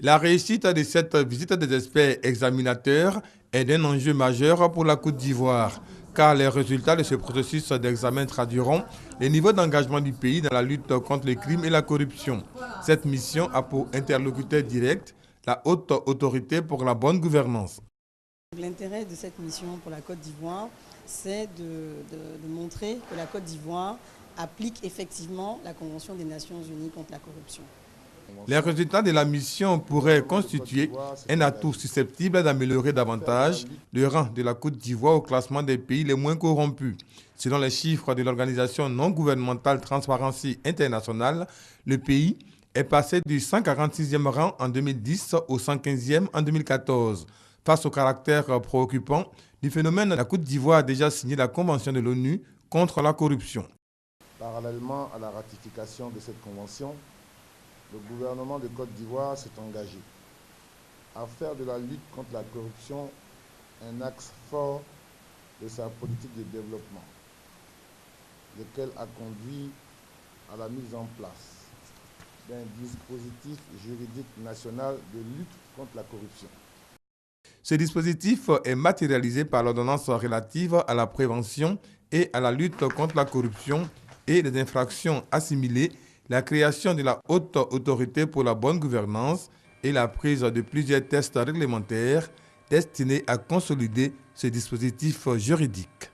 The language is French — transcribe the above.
La réussite de cette visite des experts examinateurs est un enjeu majeur pour la Côte d'Ivoire, car les résultats de ce processus d'examen traduiront les niveaux d'engagement du pays dans la lutte contre le crime et la corruption. Cette mission a pour interlocuteur direct la haute autorité pour la bonne gouvernance. L'intérêt de cette mission pour la Côte d'Ivoire, c'est de montrer que la Côte d'Ivoire applique effectivement la Convention des Nations Unies contre la corruption. Les résultats de la mission pourraient constituer un atout susceptible d'améliorer davantage le rang de la Côte d'Ivoire au classement des pays les moins corrompus. Selon les chiffres de l'organisation non gouvernementale Transparency International, le pays est passé du 146e rang en 2010 au 115e en 2014. Face au caractère préoccupant du phénomène, la Côte d'Ivoire a déjà signé la Convention de l'ONU contre la corruption. Parallèlement à la ratification de cette convention, le gouvernement de Côte d'Ivoire s'est engagé à faire de la lutte contre la corruption un axe fort de sa politique de développement, lequel a conduit à la mise en place d'un dispositif juridique national de lutte contre la corruption. Ce dispositif est matérialisé par l'ordonnance relative à la prévention et à la lutte contre la corruption et les infractions assimilées, la création de la haute autorité pour la bonne gouvernance et la prise de plusieurs tests réglementaires destinés à consolider ce dispositif juridique.